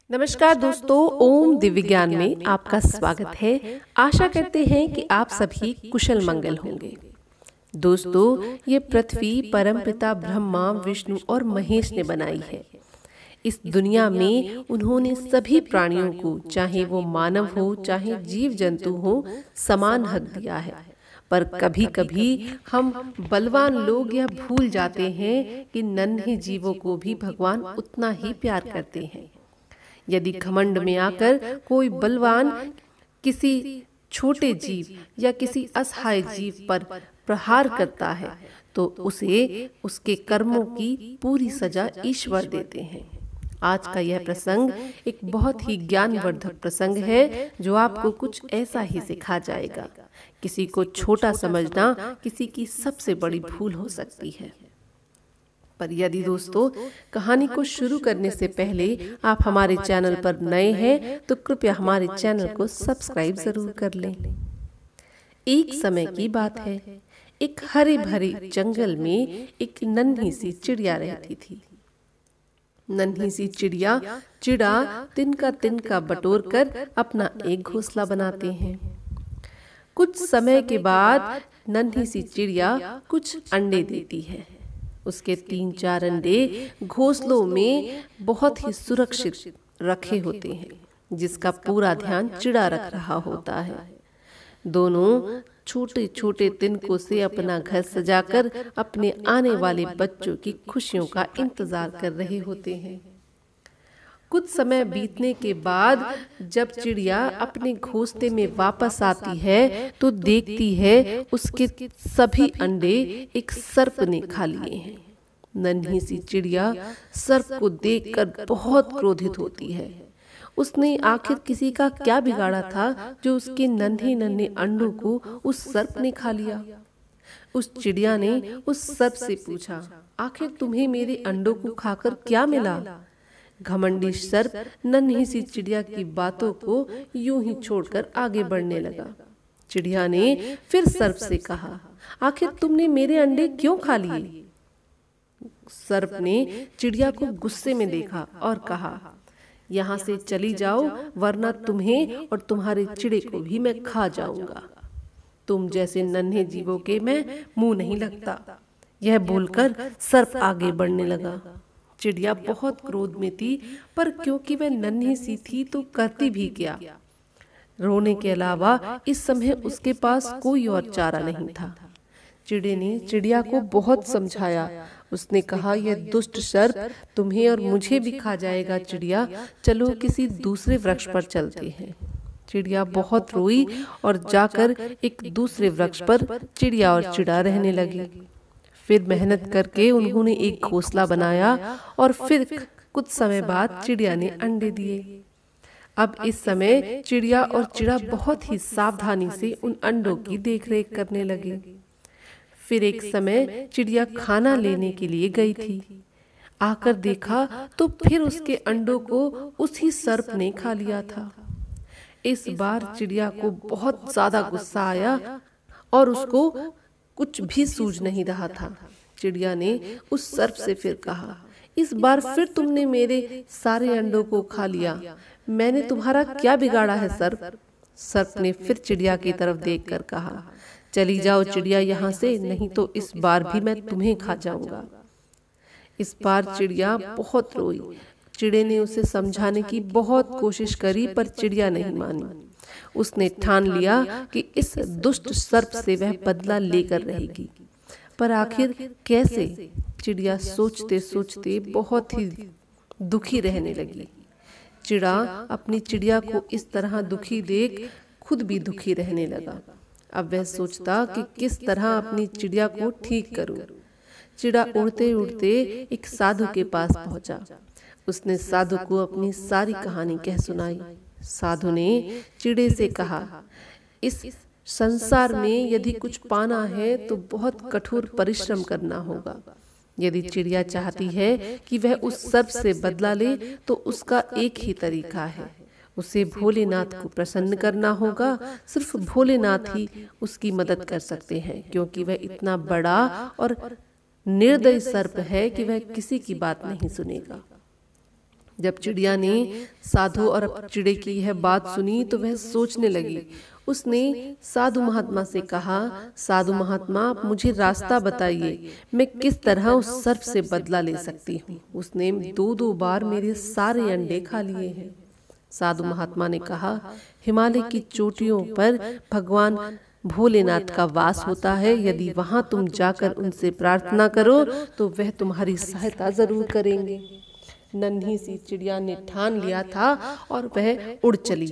नमस्कार दोस्तों, ओम दिव्य ज्ञान में आपका स्वागत है। आशा करते हैं कि आप सभी कुशल मंगल होंगे। दोस्तों, ये पृथ्वी परमपिता ब्रह्मा, विष्णु और महेश ने बनाई है। इस दुनिया में उन्होंने सभी प्राणियों को, चाहे वो मानव हो चाहे जीव जंतु हो, समान हक दिया है। पर कभी कभी हम बलवान लोग यह भूल जाते हैं कि नन्हे जीवों को भी भगवान उतना ही प्यार करते हैं। यदि घमंड में आकर कोई बलवान किसी छोटे जीव या किसी असहाय जीव पर प्रहार करता है तो उसे उसके कर्मों की पूरी सजा ईश्वर देते हैं। आज का यह प्रसंग एक बहुत ही ज्ञानवर्धक प्रसंग है जो आपको कुछ ऐसा ही सिखा जाएगा। किसी को छोटा समझना किसी की सबसे बड़ी भूल हो सकती है। पर यदि दोस्तों, कहानी को शुरू करने से पहले आप हमारे चैनल पर नए हैं तो कृपया हमारे चैनल को सब्सक्राइब जरूर कर लें। एक समय की बात है, एक हरे भरे जंगल में एक नन्ही सी चिड़िया रहती थी। नन्ही सी चिड़ा तिनका बटोर कर अपना एक घोंसला बनाते हैं। कुछ समय के बाद नन्ही सी चिड़िया कुछ अंडे देती है। उसके 3-4 अंडे घोंसलों में बहुत ही सुरक्षित रखे होते हैं, जिसका पूरा ध्यान चिड़ा रख रहा होता है। दोनों छोटे छोटे तिनकों से अपना घर सजाकर अपने आने वाले बच्चों की खुशियों का इंतजार कर रहे होते हैं। कुछ समय बीतने के बाद जब चिड़िया अपने घोंसले में वापस आती है तो देखती है उसके सभी अंडे एक सर्प ने खा लिए हैं। नन्ही सी चिड़िया सर्प को देखकर बहुत क्रोधित होती है। उसने आखिर किसी का क्या बिगाड़ा था जो उसके नन्हे नन्हे अंडों को उस सर्प ने खा लिया। उस चिड़िया ने उस सर्प से पूछा, आखिर तुम्हें मेरे अंडों को खाकर क्या मिला? घमंडी सर्प नन्ही सी चिड़िया की बातों को यूं ही छोड़कर आगे बढ़ने लगा। चिड़िया ने फिर सर्प से कहा, आखिर तुमने मेरे अंडे क्यों खा लिए? सर्प ने चिड़िया को गुस्से में देखा और कहा, यहाँ से चली जाओ वरना तुम्हें और तुम्हारे चिड़े को भी मैं खा जाऊंगा। तुम जैसे नन्हे जीवों के मैं मुंह नहीं लगता। यह बोलकर सर्प आगे बढ़ने लगा। चिड़िया बहुत क्रोध में थी, पर क्योंकि वह नन्ही सी थी तो करती भी क्या। रोने के अलावा इस समय उसके पास कोई और चारा नहीं था। चिड़े ने चिड़िया को बहुत समझाया। उसने कहा, यह दुष्ट सर्प तुम्हें और मुझे भी खा जाएगा। चिड़िया, चलो किसी दूसरे वृक्ष पर चलते हैं। चिड़िया बहुत रोई और जाकर एक दूसरे वृक्ष पर चिड़िया और चिड़ा रहने लगी। फिर मेहनत करके उन्होंने एक घोंसला बनाया और फिर कुछ समय बाद चिड़िया ने अंडे दिए। अब इस समय चिड़िया और चिड़ा बहुत ही सावधानी से उन अंडों की देखरेख करने लगे। फिर एक समय चिड़िया खाना लेने के लिए गई थी। आकर देखा तो फिर उसके अंडों को उसी सर्प ने खा लिया था। इस बार चिड़िया को बहुत ज्यादा गुस्सा आया और उसको कुछ भी सूझ नहीं रहा था। चिड़िया ने उस सर्प से फिर कहा, इस बार फिर तुमने मेरे सारे अंडों को खा लिया। मैंने तुम्हारा क्या बिगाड़ा है सर्प? सर्प ने फिर चिड़िया की तरफ देखकर कहा, चली जाओ चिड़िया यहाँ से, नहीं तो इस बार भी मैं तुम्हें खा जाऊंगा। इस बार चिड़िया बहुत रोई। चिड़े ने उसे समझाने की बहुत कोशिश करी पर चिड़िया नहीं मानी। उसने ठान लिया कि इस दुष्ट सर्प से वह बदला लेकर रहेगी। पर आखिर कैसे? चिड़िया सोचते सोचते बहुत ही दुखी रहने लगी। चिड़ा अपनी चिड़िया को इस तरह दुखी देख खुद भी दुखी रहने लगा। अब वह सोचता कि किस तरह अपनी चिड़िया को ठीक करूं। चिड़ा उड़ते उड़ते एक साधु के पास पहुंचा। उसने साधु को अपनी सारी कहानी कह सुनाई। साधु ने चिड़े से कहा, इस संसार में यदि कुछ पाना है तो बहुत कठोर परिश्रम करना होगा। यदि चिड़िया चाहती है कि वह उस सर्प से बदला ले तो उसका एक ही तरीका है, उसे भोलेनाथ को प्रसन्न करना होगा। सिर्फ भोलेनाथ ही उसकी मदद कर सकते हैं, क्योंकि वह इतना बड़ा और निर्दयी सर्प है कि वह किसी की बात नहीं सुनेगा। जब चिड़िया ने साधु और चिड़े की यह बात सुनी तो वह सोचने लगी। उसने साधु महात्मा से कहा, साधु महात्मा, आप मुझे रास्ता बताइए, मैं किस तरह उस सर्प से बदला ले सकती हूँ। उसने 2-2 बार मेरे सारे अंडे खा लिए हैं। साधु महात्मा ने कहा, हिमालय की चोटियों पर भगवान भोलेनाथ का वास होता है। यदि वहां तुम जाकर उनसे प्रार्थना करो तो वह तुम्हारी सहायता जरूर करेंगे। नन्ही सी चिड़िया ने ठान लिया था और वह उड़ चली।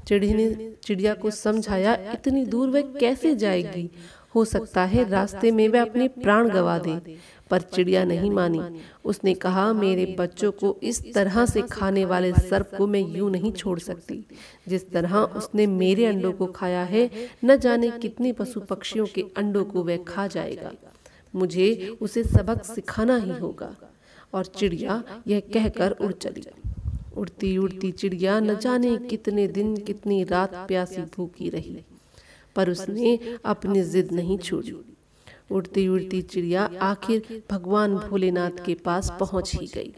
चिड़िया को समझाया, इतनी दूर वह कैसे जाएगी, हो सकता है रास्ते में वह अपने प्राण गंवा दे, पर चिड़िया नहीं मानी। उसने कहा, मेरे बच्चों को इस तरह से खाने वाले सर्प को मैं यूं नहीं छोड़ सकती। जिस तरह उसने मेरे अंडों को खाया है, न जाने कितने पशु पक्षियों के अंडों को वह खा जाएगा। मुझे उसे सबक सिखाना ही होगा। और चिड़िया यह कहकर उड़ चली। उड़ती उड़ती चिड़िया न जाने कितने दिन कितनी रात प्यासी भूखी रही, पर उसने अपनी जिद नहीं छोड़ी। उड़ती उड़ती चिड़िया आखिर भगवान भोलेनाथ के पास पहुंच ही गई।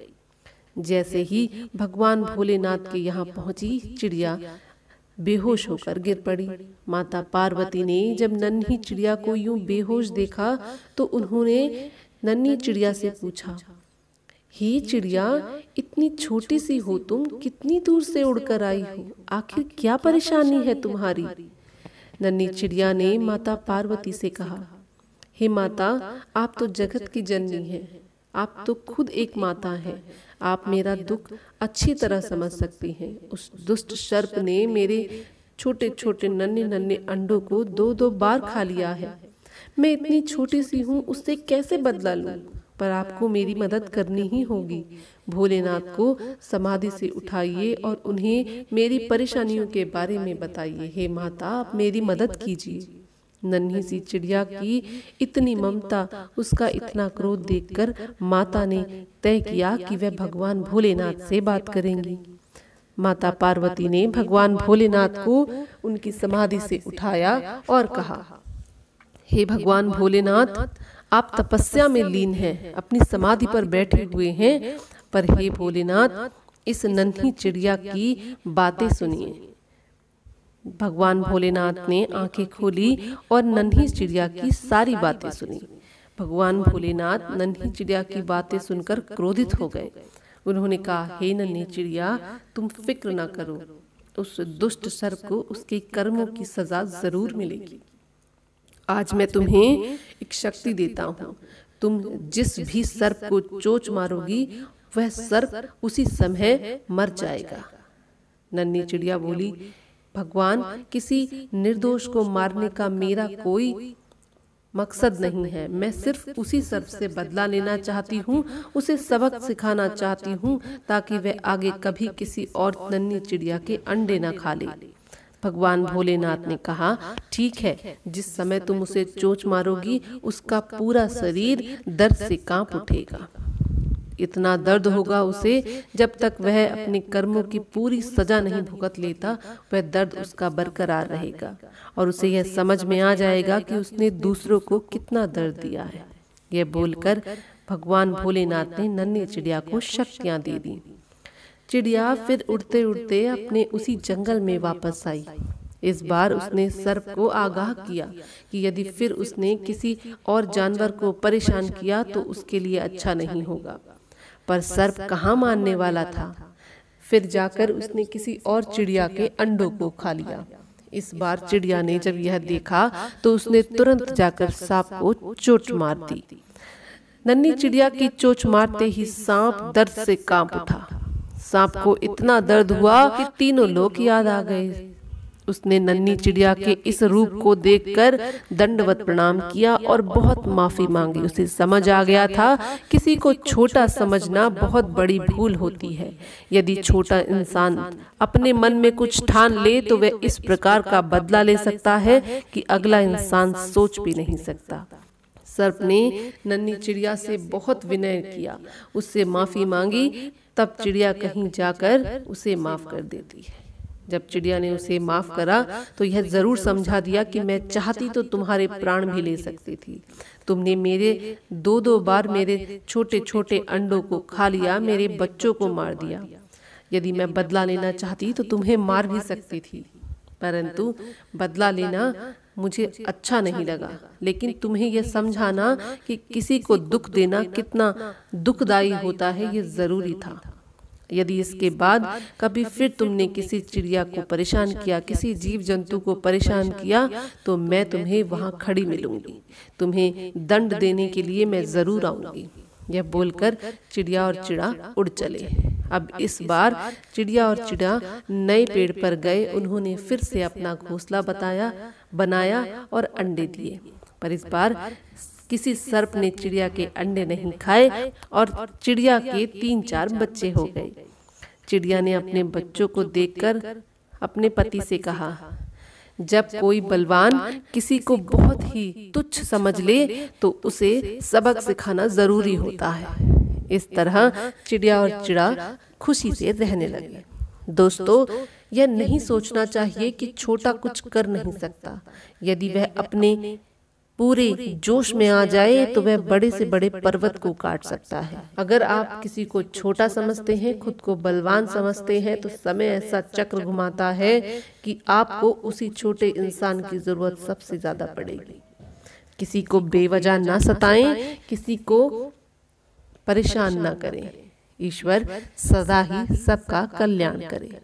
जैसे ही भगवान भोलेनाथ के यहाँ पहुंची, चिड़िया बेहोश होकर गिर पड़ी। माता पार्वती ने जब नन्ही चिड़िया को यूं बेहोश देखा तो उन्होंने नन्ही चिड़िया से पूछा, हे चिड़िया, इतनी छोटी सी हो तुम, कितनी दूर से उड़कर आई हो, आखिर क्या परेशानी है तुम्हारी? नन्ही चिड़िया ने माता पार्वती से कहा, हे माता, आप तो जगत की जननी हैं, आप तो खुद एक माता हैं, आप मेरा दुख अच्छी तरह समझ सकती हैं। उस दुष्ट सर्प ने मेरे छोटे छोटे नन्हे नन्हे अंडों को 2-2 बार खा लिया है। मैं इतनी छोटी सी हूँ, उससे कैसे बदला लूं? पर आपको मेरी मदद करनी ही होगी। भोलेनाथ को समाधि से उठाइए और उन्हें मेरी परेशानियों के बारे में बताइए। हे माता, आप मेरी मदद कीजिए। नन्ही सी चिड़िया की इतनी ममता, उसका इतना क्रोध देखकर माता ने तय किया कि वह भगवान भोलेनाथ से बात करेंगी। माता पार्वती ने भगवान भोलेनाथ को उनकी समाधि से उठाया और कहा, हे भगवान भोलेनाथ, आप तपस्या में लीन हैं, अपनी समाधि पर बैठे हुए हैं, पर हे भोलेनाथ, इस नन्ही चिड़िया की बातें सुनिए। भगवान भोलेनाथ ने आंखें खोली और नन्ही चिड़िया की सारी बातें सुनी। भगवान भोलेनाथ नन्ही चिड़िया की बातें सुनकर क्रोधित हो गए। उन्होंने कहा, हे नन्ही चिड़िया, तुम फिक्र न करो, उस दुष्ट सर्प को उसके कर्मों की सजा जरूर मिलेगी। आज मैं तुम्हें एक शक्ति देता हूँ, तुम जिस भी सर्प को चोंच मारोगी वह सर्प उसी समय मर जाएगा। नन्ही चिड़िया बोली, भगवान, किसी निर्दोष को मारने का मेरा कोई मकसद नहीं है, मैं सिर्फ उसी सर्प से बदला लेना चाहती हूँ, उसे सबक सिखाना चाहती हूँ ताकि वह आगे कभी किसी और नन्ही चिड़िया के अंडे न खा ले। भगवान भोलेनाथ ने कहा, ठीक है, जिस समय तुम उसे चोंच मारोगी उसका पूरा शरीर दर्द से कांप उठेगा। इतना दर्द होगा उसे, जब तक वह अपने कर्मों की पूरी सजा नहीं भुगत लेता, वह दर्द उसका बरकरार रहेगा और उसे यह समझ में आ जाएगा कि उसने दूसरों को कितना दर्द दिया है। यह बोलकर भगवान भोलेनाथ ने नन्ही चिड़िया को शक्तियां दे दी। चिड़िया फिर उड़ते उड़ते अपने उसी जंगल में वापस आई। इस बार उसने सर्प को आगाह किया कि यदि फिर उसने किसी और जानवर को परेशान किया तो उसके लिए अच्छा नहीं होगा, पर सर्प कहाँ मानने वाला था। फिर जाकर उसने किसी और चिड़िया के अंडों को खा लिया। इस बार चिड़िया ने जब यह देखा तो उसने तुरंत जाकर सांप को चोंच मार दी। नन्ही चिड़िया की चोंच मारते ही सांप दर्द से कांप उठा। सांप को इतना दर्द हुआ कि तीनों लोग याद आ गए। उसने नन्ही चिड़िया के इस रूप को देखकर दंडवत प्रणाम किया और बहुत माफी मांगी। उसे समझ आ गया था किसी को छोटा समझना बहुत बड़ी भूल होती है। यदि छोटा इंसान अपने मन में कुछ ठान ले तो वह इस प्रकार का बदला ले सकता है कि अगला इंसान सोच भी नहीं सकता। सर्प ने नन्ही चिड़िया से बहुत विनय किया, उससे माफी मांगी, तब चिड़िया कहीं जाकर उसे माफ कर देती है। जब चिड़िया ने उसे माफ करा तो यह जरूर समझा दिया कि मैं चाहती तो तुम्हारे प्राण भी ले सकती थी। तुमने मेरे 2-2 बार मेरे छोटे छोटे अंडों को खा लिया, मेरे बच्चों को मार दिया। यदि मैं बदला लेना चाहती तो तुम्हें मार भी सकती थी, परंतु बदला लेना मुझे अच्छा नहीं लगा। लेकिन तुम्हें यह समझाना कि किसी को दुख देना कितना दुखदाई होता है, ये जरूरी था। यदि इसके बाद कभी फिर तुमने किसी चिड़िया को परेशान किया, किसी जीव जंतु को परेशान किया, तो मैं तुम्हें वहां खड़ी मिलूंगी। तुम्हें दंड देने के लिए मैं जरूर आऊंगी। यह बोलकर चिड़िया और चिड़ा उड़ चले। अब इस बार चिड़िया और चिड़ा नए पेड़ पर गए। उन्होंने फिर से अपना घोंसला बनाया और अंडे दिए, पर इस बार किसी सर्प ने चिड़िया के अंडे नहीं खाए और चिड़िया के 3-4 बच्चे हो गए। चिड़िया ने अपने बच्चों को देखकर अपने पति से कहा, जब कोई बलवान किसी को बहुत ही तुच्छ समझ ले तो उसे सबक सिखाना जरूरी होता है। इस तरह चिड़िया और चिड़ा खुशी से रहने लगे। दोस्तों, यह नहीं सोचना चाहिए कि छोटा कुछ कर नहीं सकता। यदि वह अपने पूरे जोश में आ जाए तो वह बड़े से बड़े पर्वत को काट सकता है। अगर आप किसी को छोटा समझते हैं, खुद को बलवान समझते हैं, तो समय ऐसा चक्र घुमाता है कि आपको उसी छोटे इंसान की जरूरत सबसे ज्यादा पड़ेगी। किसी को बेवजह ना सताएं, किसी को परेशान ना करें। ईश्वर सदा ही सबका कल्याण करे।